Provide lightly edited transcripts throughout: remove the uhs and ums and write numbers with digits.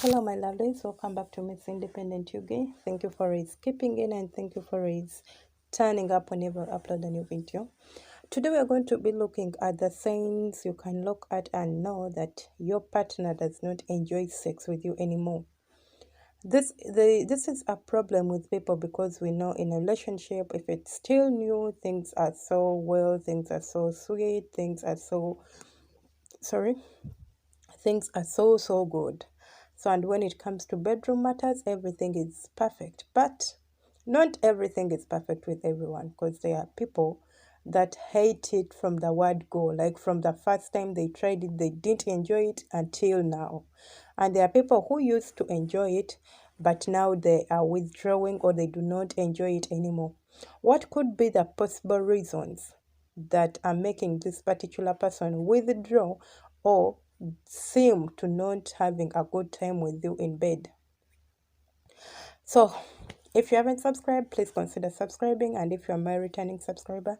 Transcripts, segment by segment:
Hello, my lovelies. Welcome back to Miss Independent Yugi. Thank you for skipping in and thank you for turning up whenever I upload a new video. Today, we're going to be looking at the signs you can look at and know that your partner does not enjoy sex with you anymore. This is a problem with people because we know in a relationship, if it's still new, things are so well, things are so sweet, things are so good. So, and when it comes to bedroom matters, everything is perfect. But not everything is perfect with everyone, because there are people that hate it from the word go. Like from the first time they tried it, they didn't enjoy it until now. And there are people who used to enjoy it, but now they are withdrawing or they do not enjoy it anymore. What could be the possible reasons that are making this particular person withdraw or seem to not having a good time with you in bed? So if you haven't subscribed, please consider subscribing, and if you're my returning subscriber,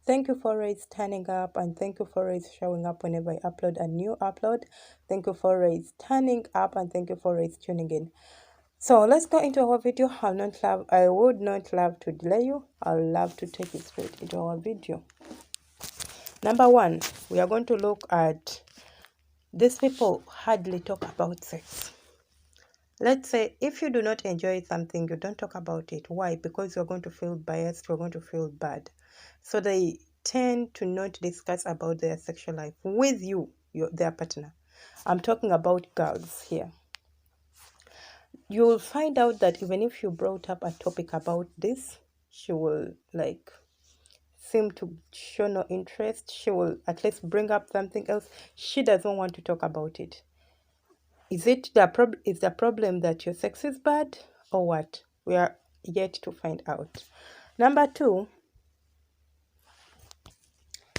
thank you for turning up, and thank you for showing up whenever I upload a new upload. Thank you for turning up, and thank you for tuning in. So let's go into our video. I would not love to delay you. I'll love to take you straight into our video. Number one, we are going to look at these people hardly talk about sex. Let's say if you do not enjoy something, you don't talk about it. Why? Because you're going to feel biased, you're going to feel bad. So they tend to not discuss about their sexual life with you, their partner. I'm talking about girls here. You will find out that even if you brought up a topic about this, she will seem to show no interest. She will at least bring up something else. She doesn't want to talk about it. Is the problem that your sex is bad or what? We are yet to find out. Number two,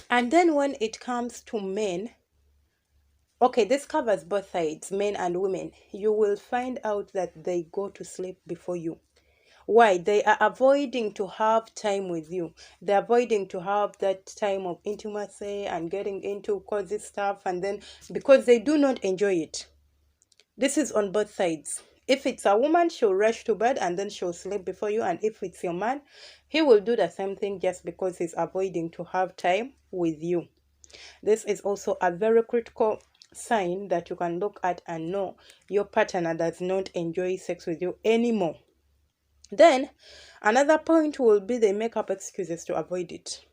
and then when it comes to men, okay, this covers both sides, men and women. You will find out that they go to sleep before you. Why? They are avoiding to have time with you. They're avoiding to have that time of intimacy and getting into cozy stuff, and then because they do not enjoy it. This is on both sides. If it's a woman, she'll rush to bed and then she'll sleep before you. And if it's your man, he will do the same thing just because he's avoiding to have time with you. This is also a very critical sign that you can look at and know your partner does not enjoy sex with you anymore. Then, another point will be they make up excuses to avoid it.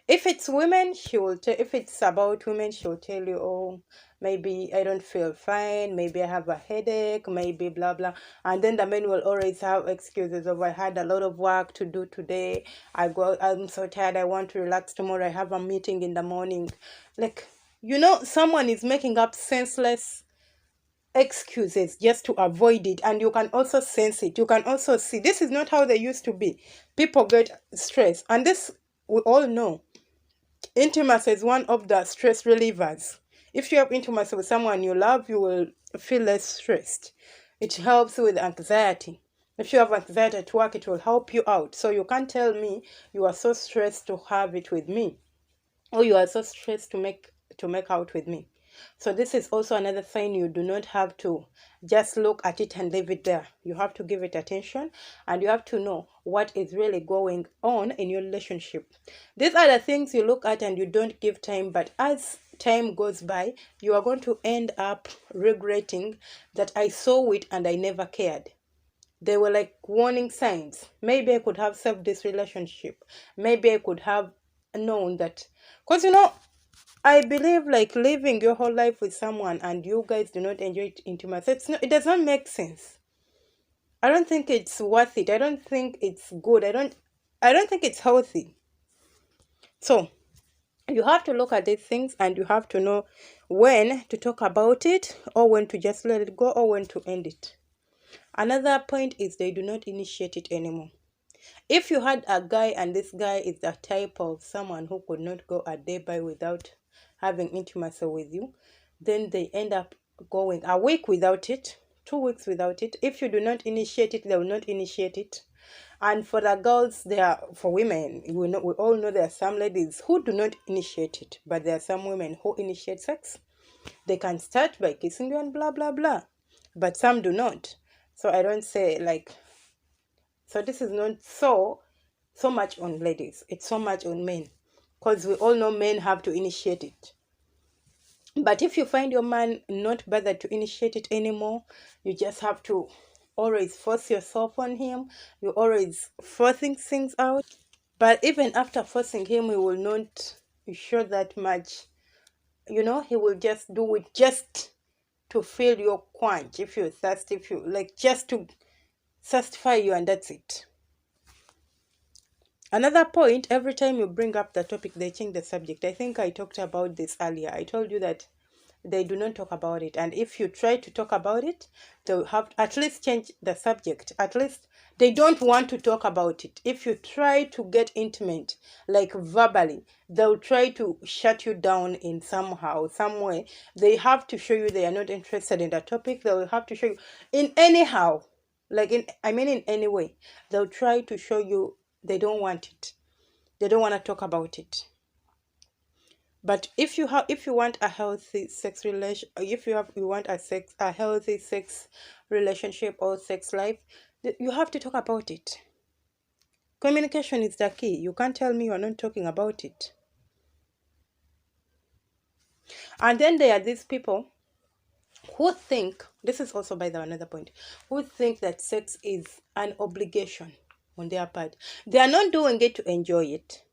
If it's women, if it's about women, she'll tell you, oh, maybe I don't feel fine, maybe I have a headache, maybe blah, blah. And then the men will always have excuses of, I had a lot of work to do today. I'm so tired, I want to relax tomorrow. I have a meeting in the morning. Someone is making up senseless excuses just to avoid it, and you can also sense it. You can also see this is not how they used to be. People get stressed, and this we all know. Intimacy is one of the stress relievers. If you have intimacy with someone you love, you will feel less stressed. It helps with anxiety. If you have anxiety at work, it will help you out. So you can't tell me you are so stressed to have it with me, or you are so stressed to make out with me. So this is also another sign you do not have to just look at it and leave it there. You have to give it attention, and you have to know what is really going on in your relationship. These are the things you look at and you don't give time, but as time goes by, you are going to end up regretting that I saw it and I never cared. They were like warning signs. Maybe I could have saved this relationship. Maybe I could have known that. Because I believe living your whole life with someone and you guys do not enjoy intimacy, it does not make sense. I don't think it's worth it. I don't think it's good. I don't think it's healthy. So you have to look at these things and you have to know when to talk about it, or when to just let it go, or when to end it. Another point is they do not initiate it anymore. If you had a guy and this guy is the type of someone who could not go a day by without having intimacy with you, then they end up going a week without it, 2 weeks without it. If you do not initiate it, they will not initiate it. And for the girls, for women, we all know there are some ladies who do not initiate it, but there are some women who initiate sex. They can start by kissing you and blah, blah, blah. but some do not. So I don't say like, so this is not so much on ladies, it's so much on men, because we all know men have to initiate it. But if you find your man not bothered to initiate it anymore, you just have to always force yourself on him. You always forcing things out. But even after forcing him, he will not show that much. You know, he will just do it just to fill your quench. If you're thirsty, if you like, just to satisfy you, and that's it. Another point, every time you bring up the topic, they change the subject. I think I talked about this earlier. I told you that they do not talk about it, and if you try to talk about it, they'll have to at least change the subject. At least they don't want to talk about it. If you try to get intimate, like verbally, they'll try to shut you down in somehow, some way. They have to show you they are not interested in the topic. They'll have to show you in anyhow, like in any way. They'll try to show you they don't want it. They don't want to talk about it. But if you want a healthy sex relation, if you want a healthy sex relationship or sex life, you have to talk about it. Communication is the key. You can't tell me you are not talking about it. And then there are these people who think, this is also by the another point, who think that sex is an obligation on their part. They are not doing it to enjoy it.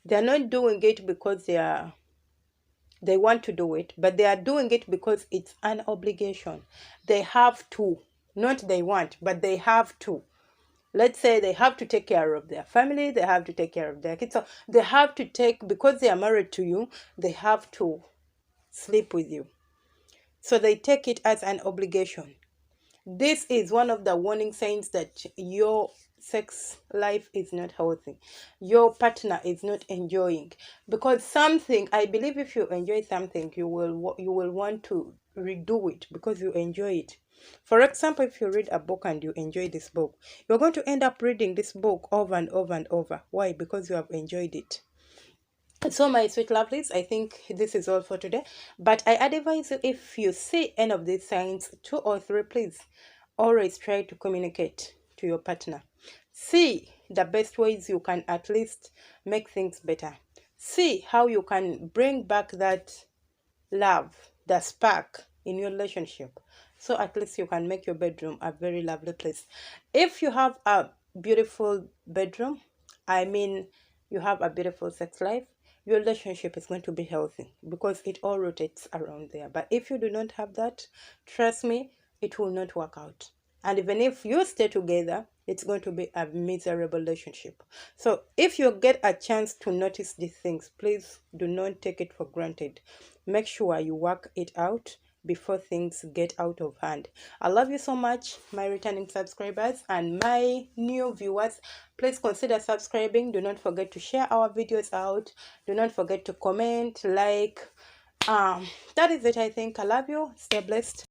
They are not doing it because they want to do it, but they are doing it because it's an obligation. They have to, not they want, but they have to. Let's say they have to take care of their family, they have to take care of their kids. So they have to because they are married to you, they have to sleep with you. So they take it as an obligation. This is one of the warning signs that your sex life is not healthy. Your partner is not enjoying, because something, I believe, if you enjoy something, you will want to redo it because you enjoy it. For example, if you read a book and you enjoy this book, you're going to end up reading this book over and over and over. Why? Because you have enjoyed it. So my sweet lovelies, I think this is all for today. But I advise you, if you see any of these signs, 2 or 3, please always try to communicate to your partner. See the best ways you can at least make things better. See how you can bring back that love, the spark in your relationship, so at least you can make your bedroom a very lovely place. If you have a beautiful bedroom, you have a beautiful sex life, your relationship is going to be healthy because it all rotates around there. But if you do not have that, trust me, it will not work out. And even if you stay together, it's going to be a miserable relationship. So if you get a chance to notice these things, please do not take it for granted. Make sure you work it out before things get out of hand. I love you so much, my returning subscribers, and my new viewers. Please consider subscribing. Do not forget to share our videos out. Do not forget to comment, like. That is it, I think. I love you. Stay blessed.